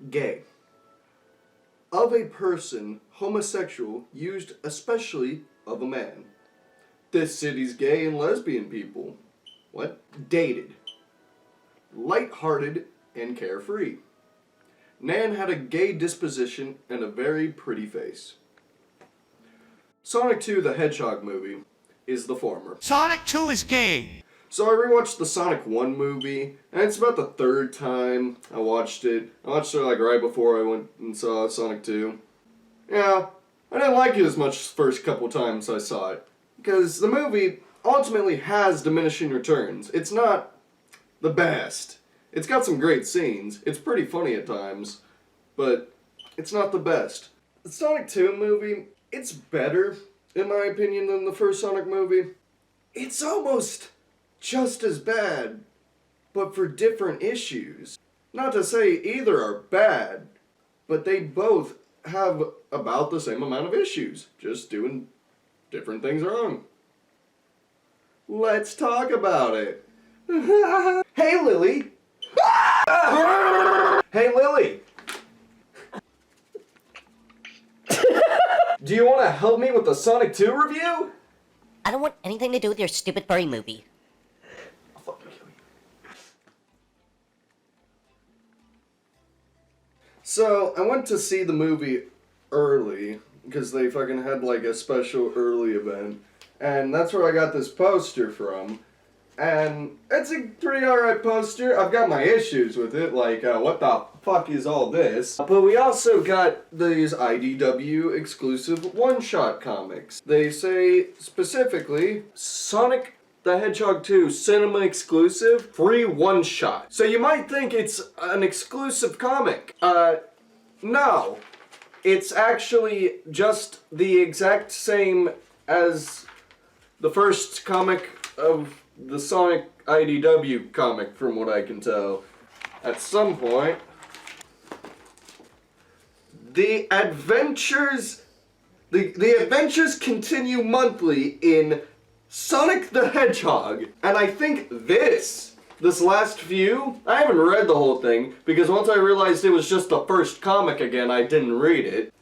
Gay. Of a person, homosexual, used especially of a man. This city's gay and lesbian people. What? Dated. Light-hearted and carefree. Nan had a gay disposition and a very pretty face. Sonic 2 the Hedgehog movie is the former. Sonic 2 is gay. So I rewatched the Sonic 1 movie, and it's about the third time I watched it. I watched it like right before I went and saw Sonic 2. Yeah, I didn't like it as much the first couple times I saw it, because the movie ultimately has diminishing returns. It's not the best. It's got some great scenes. It's pretty funny at times, but it's not the best. The Sonic 2 movie, it's better, in my opinion, than the first Sonic movie. It's almost just as bad, but for different issues. Not to say either are bad, but they both have about the same amount of issues, just doing different things wrong. Let's talk about it. Hey, Lily! Hey, Lily! Do you want to help me with the Sonic 2 review? I don't want anything to do with your stupid furry movie. I'll fucking kill you. So, I went to see the movie early, because they fucking had like a special early event, and that's where I got this poster from. And it's a pretty alright poster. I've got my issues with it, like, what the fuck is all this? But we also got these IDW exclusive one-shot comics. They say, specifically, Sonic the Hedgehog 2 cinema exclusive, free one-shot. So you might think it's an exclusive comic. No. It's actually just the exact same as the first comic of the Sonic IDW comic, from what I can tell. At some point, the adventures continue monthly in Sonic the Hedgehog. And I think this last few, I haven't read the whole thing, because once I realized it was just the first comic again, I didn't read it.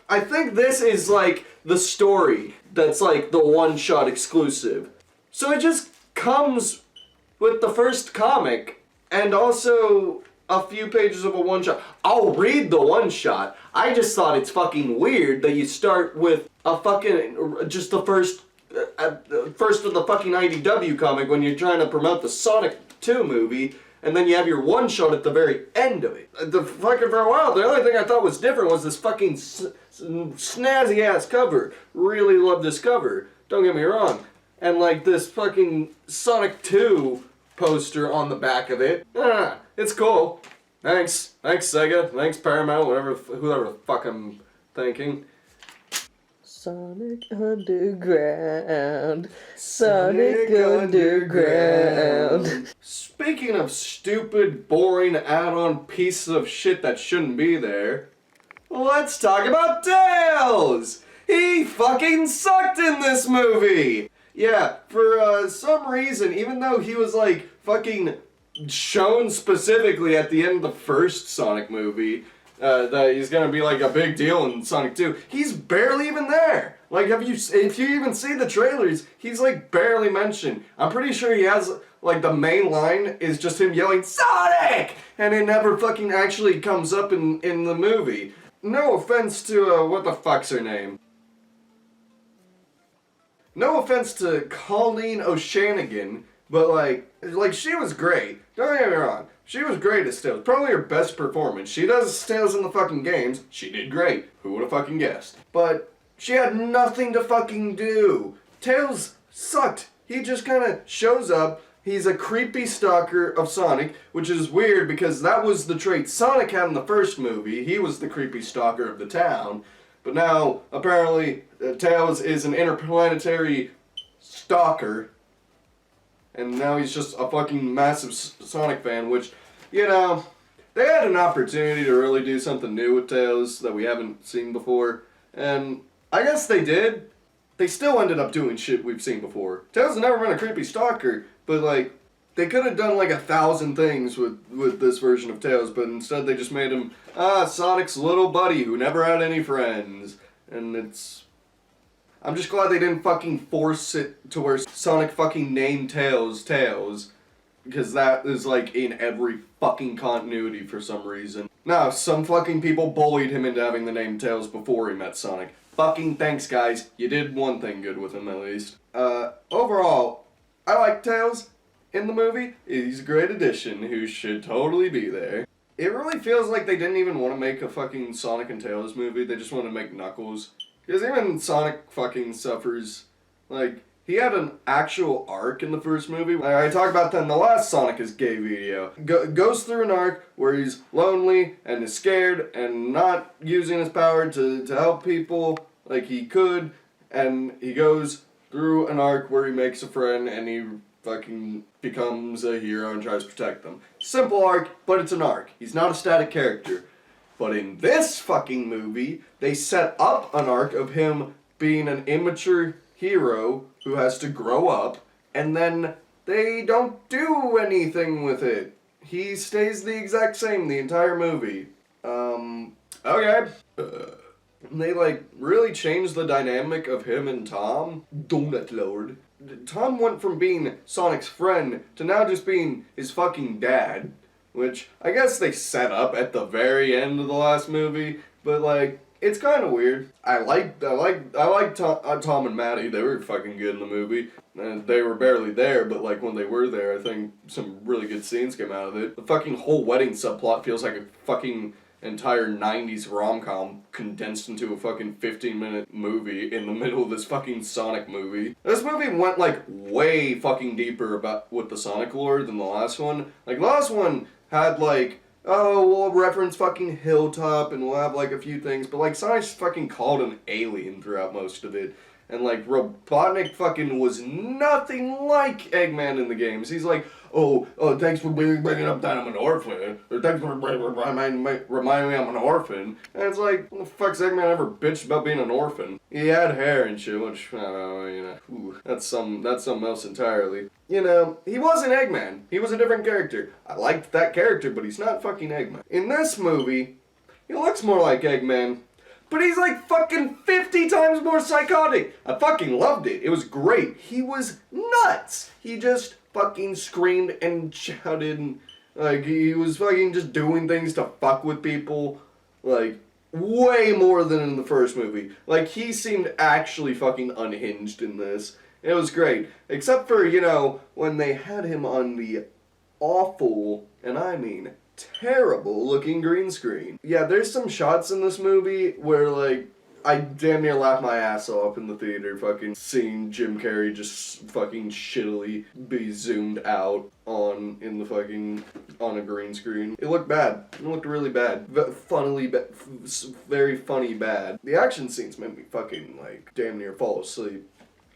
I think this is like the story that's like the one-shot exclusive. So it just comes with the first comic, and also a few pages of a one-shot. I'll read the one-shot. I just thought it's fucking weird that you start with a fucking, just the first of the fucking IDW comic when you're trying to promote the Sonic 2 movie, and then you have your one-shot at the very end of it. The fucking, for a while, the only thing I thought was different was this fucking snazzy-ass cover. Really love this cover. Don't get me wrong. And like this fucking Sonic 2 poster on the back of it. It's cool. Thanks. Thanks, Sega. Thanks, Paramount. Whoever the fuck I'm thanking. Sonic Underground. Sonic Underground. Speaking of stupid, boring add-on pieces of shit that shouldn't be there, let's talk about Tails! He fucking sucked in this movie! Yeah, for some reason, even though he was like fucking shown specifically at the end of the first Sonic movie, that he's gonna be like a big deal in Sonic 2, he's barely even there. Like, if you even see the trailers, he's like barely mentioned. I'm pretty sure he has, like, the main line is just him yelling, Sonic! And it never fucking actually comes up in the movie. No offense to, what the fuck's her name? No offense to Colleen O'Shanagan, but like she was great. Don't get me wrong. She was great as Tails. Probably her best performance. She does Tails in the fucking games. She did great. Who would have fucking guessed? But she had nothing to fucking do. Tails sucked. He just kind of shows up. He's a creepy stalker of Sonic, which is weird because that was the trait Sonic had in the first movie. He was the creepy stalker of the town. But now, apparently, Tails is an interplanetary stalker. And now he's just a fucking massive Sonic fan, which, you know, they had an opportunity to really do something new with Tails that we haven't seen before. And I guess they did. They still ended up doing shit we've seen before. Tails has never been a creepy stalker, but, like, They could have done like 1,000 things with this version of Tails, but instead they just made him, Sonic's little buddy who never had any friends. And it's... I'm just glad they didn't fucking force it to where Sonic fucking named Tails Tails. Because that is like in every fucking continuity for some reason. No, some fucking people bullied him into having the name Tails before he met Sonic. Fucking thanks, guys. You did one thing good with him, at least. Overall, I like Tails in the movie. He's a great addition who should totally be there. It really feels like they didn't even want to make a fucking Sonic and Tails movie. They just wanted to make Knuckles. Because even Sonic fucking suffers. Like, he had an actual arc in the first movie. Like I talked about that in the last Sonic is Gay video. Goes through an arc where he's lonely and is scared and not using his power to help people like he could. And he goes through an arc where he makes a friend and he fucking becomes a hero and tries to protect them. Simple arc, but it's an arc. He's not a static character. But in this fucking movie, they set up an arc of him being an immature hero who has to grow up, and then they don't do anything with it. He stays the exact same the entire movie. Okay. They, like, really changed the dynamic of him and Tom. Donut Lord. Tom went from being Sonic's friend to now just being his fucking dad. Which, I guess they set up at the very end of the last movie, but, like, it's kind of weird. I like Tom and Maddie. They were fucking good in the movie. And they were barely there, but like when they were there, I think some really good scenes came out of it. The fucking whole wedding subplot feels like a fucking entire 90s rom-com condensed into a fucking 15-minute movie in the middle of this fucking Sonic movie. This movie went like way fucking deeper about with the Sonic lore than the last one. Like the last one had like, oh, we'll reference fucking Hilltop and we'll have like a few things, but like Sonic's fucking called an alien throughout most of it. And like Robotnik fucking was nothing like Eggman in the games. He's like, oh, thanks for bringing up that I'm an orphan. Or thanks for reminding me I'm an orphan. And it's like, what the fuck's Eggman ever bitched about being an orphan? He had hair and shit, which, I don't know, you know, that's something else entirely. You know, he wasn't Eggman. He was a different character. I liked that character, but he's not fucking Eggman. In this movie, he looks more like Eggman. But he's like fucking 50 times more psychotic. I fucking loved it. It was great. He was nuts. He just fucking screamed and shouted. And, like, he was fucking just doing things to fuck with people. Like, way more than in the first movie. Like, he seemed actually fucking unhinged in this. It was great. Except for, you know, when they had him on the awful, and I mean terrible looking green screen. Yeah, there's some shots in this movie where like I damn near laughed my ass off in the theater fucking seeing Jim Carrey just fucking shittily be zoomed out on a green screen. It looked bad. It looked really bad. Very funny bad. The action scenes made me fucking like damn near fall asleep.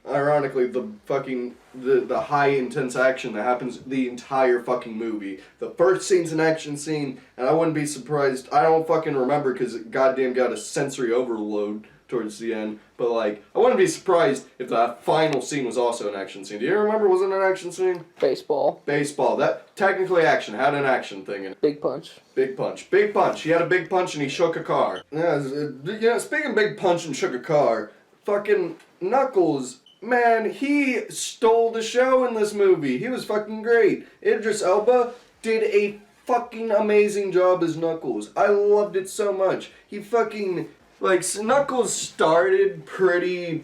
Ironically, the high intense action that happens the entire fucking movie. The first scene's an action scene, and I wouldn't be surprised. I don't fucking remember because it goddamn got a sensory overload towards the end. But like, I wouldn't be surprised if the final scene was also an action scene. Do you remember? Was it an action scene? Baseball. That technically action had an action thing in it. Big punch. Big punch. Big punch. He had a big punch and he shook a car. Yeah. Speaking of big punch and shook a car, fucking Knuckles. Man, he stole the show in this movie. He was fucking great. Idris Elba did a fucking amazing job as Knuckles. I loved it so much. He fucking, like, Knuckles started pretty,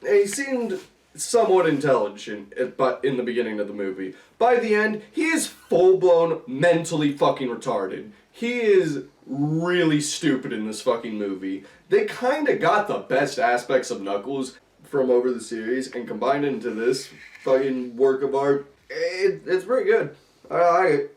he seemed somewhat intelligent but in the beginning of the movie. By the end, he is full-blown mentally fucking retarded. He is really stupid in this fucking movie. They kinda got the best aspects of Knuckles from over the series and combined into this fucking work of art. It's pretty good. I like it.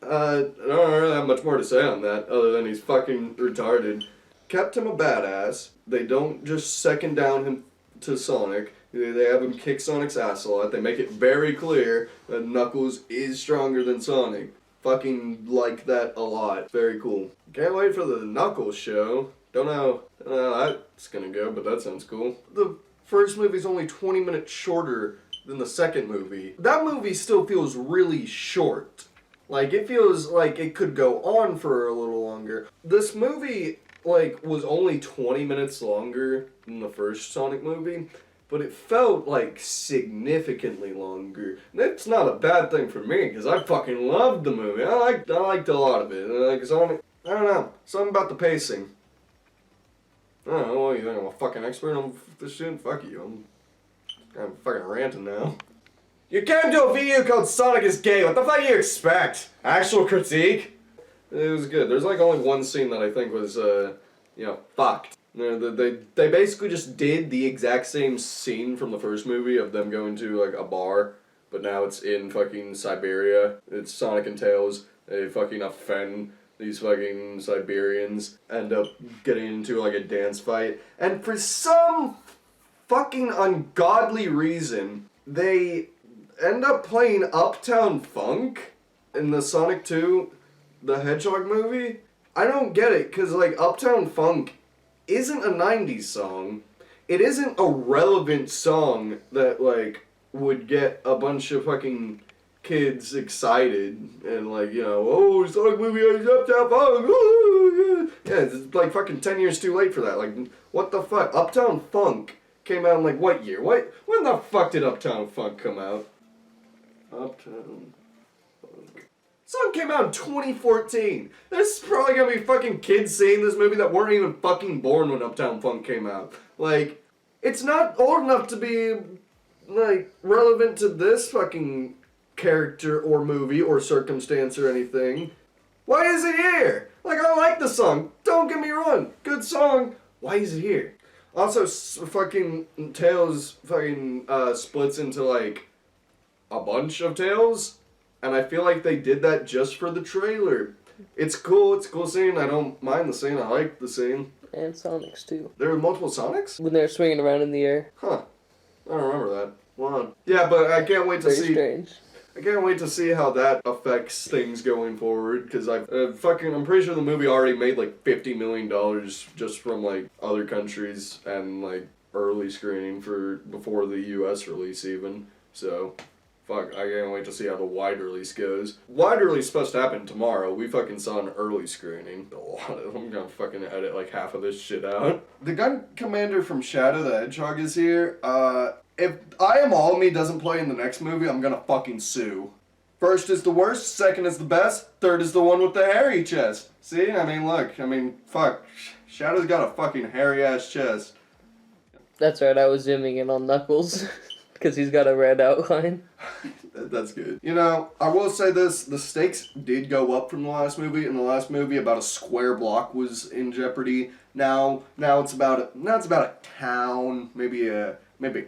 I don't really have much more to say on that other than he's fucking retarded. Kept him a badass. They don't just second down him to Sonic. They have him kick Sonic's ass a lot. They make it very clear that Knuckles is stronger than Sonic. Fucking like that a lot. Very cool. Can't wait for the Knuckles show. Don't know how that's gonna go, but that sounds cool. The first movie's only 20 minutes shorter than the second movie, that movie still feels really short. Like, it feels like it could go on for a little longer. This movie, like, was only 20 minutes longer than the first Sonic movie, but it felt, like, significantly longer. That's not a bad thing for me, because I fucking loved the movie. I liked a lot of it. Like, Sonic, I don't know, something about the pacing. I don't know, what, you think I'm a fucking expert on this shit? Fuck you, I'm fucking ranting now. You came to a video called Sonic is Gay, what the fuck do you expect? Actual critique? It was good. There's like only one scene that I think was, fucked. They basically just did the exact same scene from the first movie of them going to like a bar, but now it's in fucking Siberia. It's Sonic and Tails. They fucking offend these fucking Siberians, end up getting into like a dance fight, and for some fucking ungodly reason, they end up playing Uptown Funk in the Sonic 2, the Hedgehog movie. I don't get it, because like Uptown Funk isn't a 90s song. It isn't a relevant song that like would get a bunch of fucking kids excited and like, oh, Sonic movie is Uptown Funk. Ooh, yeah, it's like fucking 10 years too late for that. Like, what the fuck? Uptown Funk came out in like what year? When the fuck did Uptown Funk come out? Uptown Funk. Song came out in 2014. There's probably gonna be fucking kids seeing this movie that weren't even fucking born when Uptown Funk came out. Like, it's not old enough to be, like, relevant to this fucking character or movie or circumstance or anything. Why is it here? Like, I like the song. Don't get me wrong. Good song. Why is it here? Also, fucking Tails fucking splits into, like, a bunch of Tails. And I feel like they did that just for the trailer. It's cool. It's a cool scene. I don't mind the scene. I like the scene. And Sonics, too. There were multiple Sonics? When they're swinging around in the air. Huh. I don't remember that. Wow. Yeah, but I can't wait to Very see... strange. I can't wait to see how that affects things going forward, because I'm pretty sure the movie already made like $50 million just from like other countries and like early screening before the US release even. So, fuck, I can't wait to see how the wide release goes. Wide release is supposed to happen tomorrow. We fucking saw an early screening. I'm gonna fucking edit like half of this shit out. The gun commander from Shadow the Hedgehog is here. If I Am All Me doesn't play in the next movie, I'm gonna fucking sue. First is the worst, second is the best, third is the one with the hairy chest. See? Look. Fuck. Shadow's got a fucking hairy-ass chest. That's right, I was zooming in on Knuckles. Because he's got a red outline. That's good. I will say this, the stakes did go up from the last movie. In the last movie, about a square block was in jeopardy. Now it's about a town, maybe a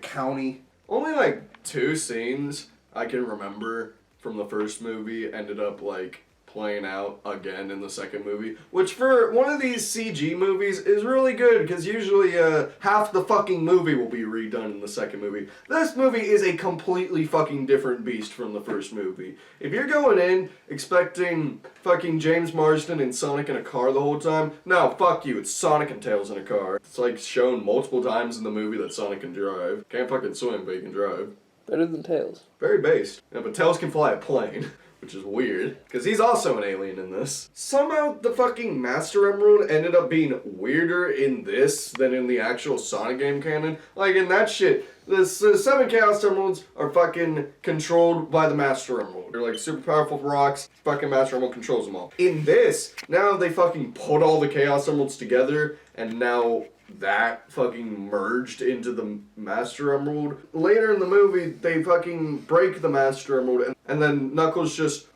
county. Only like 2 scenes I can remember from the first movie ended up like playing out again in the second movie, which for one of these CG movies is really good, because usually half the fucking movie will be redone in the second movie. This movie is a completely fucking different beast from the first movie. If you're going in expecting fucking James Marsden and Sonic in a car the whole time, no, fuck you, it's Sonic and Tails in a car. It's like shown multiple times in the movie that Sonic can drive. Can't fucking swim, but he can drive. Better than Tails. Very based. Yeah, but Tails can fly a plane. Which is weird, because he's also an alien in this. Somehow the fucking Master Emerald ended up being weirder in this than in the actual Sonic game canon. Like, in that shit, the 7 Chaos Emeralds are fucking controlled by the Master Emerald. They're like super powerful rocks, fucking Master Emerald controls them all. In this, now they fucking put all the Chaos Emeralds together, and now that fucking merged into the Master Emerald. Later in the movie, they fucking break the Master Emerald, and then Knuckles just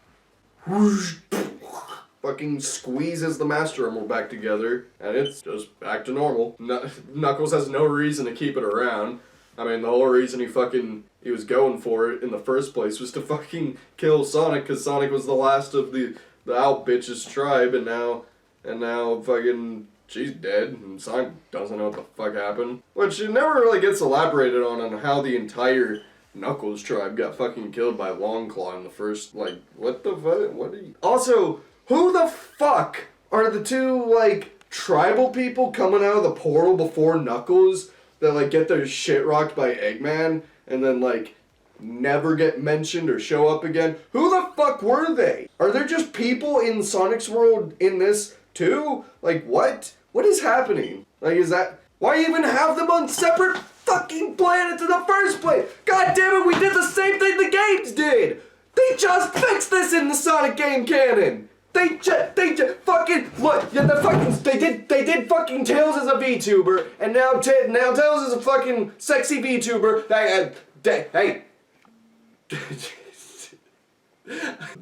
whoosh, fucking squeezes the Master Emerald back together, and it's just back to normal. Knuckles has no reason to keep it around. The whole reason he was going for it in the first place was to fucking kill Sonic, because Sonic was the last of the Owl Bitch's tribe, and now fucking she's dead, and Sonic doesn't know what the fuck happened. Which it never really gets elaborated on how the entire Knuckles tribe got fucking killed by Longclaw in the first, like, what the fuck? What are you... Also, who the fuck are the 2, like, tribal people coming out of the portal before Knuckles that, like, get their shit rocked by Eggman, and then, like, never get mentioned or show up again. Who the fuck were they? Are there just people in Sonic's world in this too? Like, what? What is happening? Like, is that... Why even have them on separate fucking planets in the first place? God damn it, we did the same thing the games did! They just fixed this in the Sonic game canon! They just fucking, look, yeah, they did fucking Tails as a VTuber, and now Tails is a fucking sexy VTuber. Hey.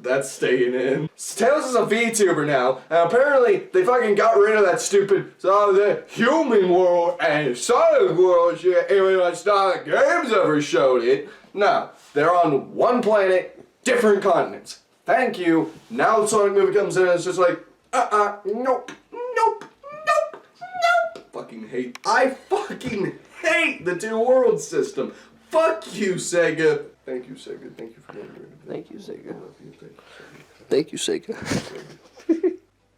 That's staying in. Tails is a VTuber now, and apparently they fucking got rid of that stupid, the human world and Sonic world shit, even when Sonic Games ever showed it. No, they're on one planet, different continents. Thank you. Now the Sonic movie comes in and it's just like, nope. I fucking hate the two world system. Fuck you, Sega. Thank you, Sega. Thank you for getting rid of it. Thank you, Sega. Thank you, Sega.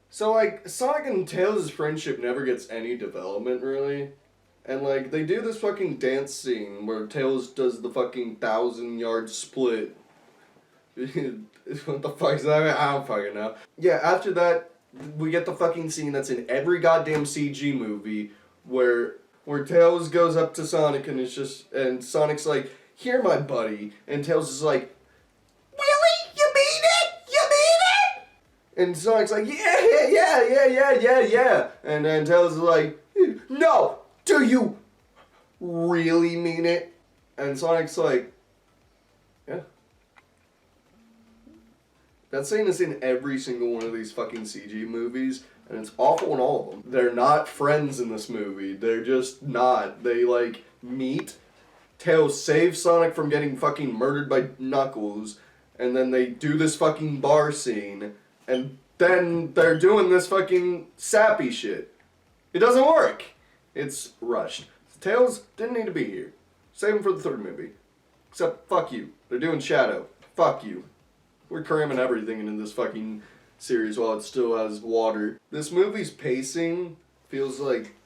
So, like, Sonic and Tails' friendship never gets any development, really. And, like, they do this fucking dance scene where Tails does the fucking 1,000-yard split. What the fuck is that? I don't fucking know. Yeah, after that, we get the fucking scene that's in every goddamn CG movie where Tails goes up to Sonic and Sonic's like, "Here, my buddy," and Tails is like, "Really? You mean it? You mean it?" And Sonic's like, yeah. And then Tails is like, "No, do you really mean it?" And Sonic's like, "Yeah." That scene is in every single one of these fucking CG movies, and it's awful in all of them. They're not friends in this movie. They're just not. They, like, meet. Tails saves Sonic from getting fucking murdered by Knuckles, and then they do this fucking bar scene, and then they're doing this fucking sappy shit. It doesn't work. It's rushed. Tails didn't need to be here. Save him for the third movie. Except, fuck you. They're doing Shadow. Fuck you. We're cramming everything into this fucking series while it still has water. This movie's pacing feels like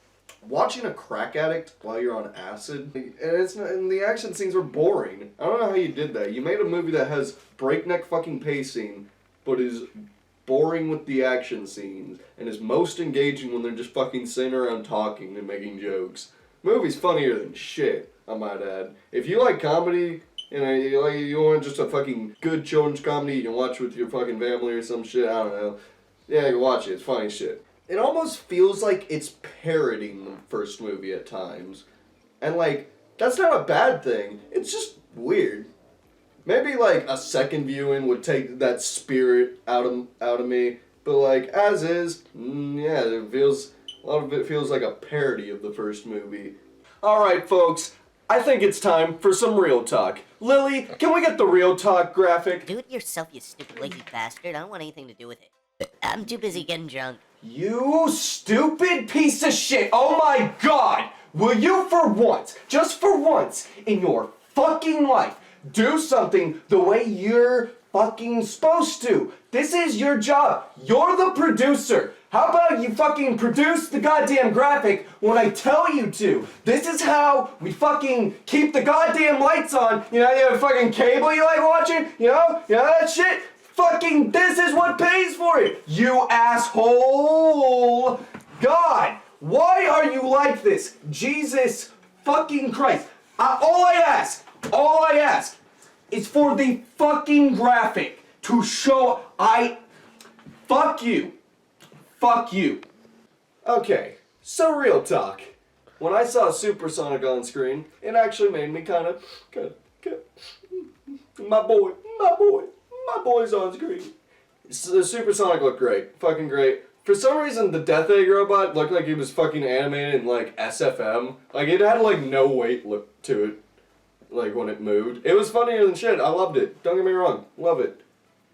watching a crack addict while you're on acid. And the action scenes are boring. I don't know how you did that. You made a movie that has breakneck fucking pacing, but is boring with the action scenes, and is most engaging when they're just fucking sitting around talking and making jokes. Movie's funnier than shit, I might add. If you like comedy, you want just a fucking good children's comedy you can watch with your fucking family or some shit, I don't know. Yeah, you watch it, it's funny shit. It almost feels like it's parodying the first movie at times. And, like, that's not a bad thing. It's just weird. Maybe, like, a second viewing would take that spirit out of me. But, like, as is, yeah, a lot of it feels like a parody of the first movie. Alright, folks. I think it's time for some real talk. Lily, can we get the real talk graphic? Do it yourself, you stupid lazy bastard. I don't want anything to do with it. I'm too busy getting drunk. You stupid piece of shit! Oh my god! Will you for once, just for once, in your fucking life, do something the way you're fucking supposed to? This is your job. You're the producer. How about you fucking produce the goddamn graphic when I tell you to? This is how we fucking keep the goddamn lights on. You know, you have a fucking cable you like watching? You know that shit? Fucking this is what pays for it, you asshole! God, why are you like this? Jesus fucking Christ. All I ask is for the fucking graphic to show fuck you. Fuck you. Okay, so real talk. When I saw Supersonic on screen, it actually made me kind of my boy's on screen. The Supersonic looked great. Fucking great. For some reason, the Death Egg robot looked like he was fucking animated in, like, SFM. Like, it had, like, no weight look to it. Like, when it moved. It was funnier than shit. I loved it. Don't get me wrong. Love it.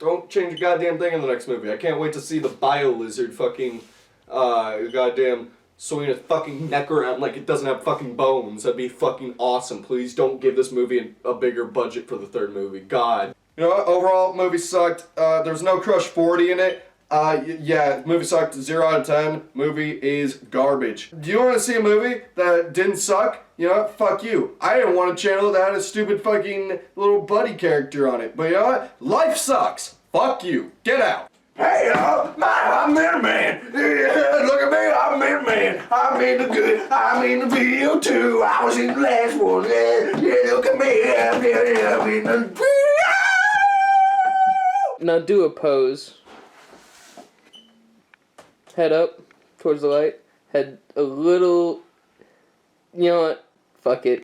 Don't change a goddamn thing in the next movie. I can't wait to see the Bio-Lizard fucking, goddamn swing his fucking neck around like it doesn't have fucking bones. That'd be fucking awesome. Please don't give this movie a bigger budget for the third movie. God. You know what? Overall, movie sucked. There's no Crush 40 in it. Yeah, movie sucked. 0 out of 10. Movie is garbage. Do you want to see a movie that didn't suck? You know what? Fuck you. I didn't want a channel that had a stupid fucking little buddy character on it. But you know what? Life sucks. Fuck you. Get out. Hey, I'm Man. Look at me, I'm Man. I'm in the good, I'm in the video too. I was in the last one. Yeah, look at me, I'm in the video. Now do a pose. Head up towards the light. Head a little. You know what? Fuck it.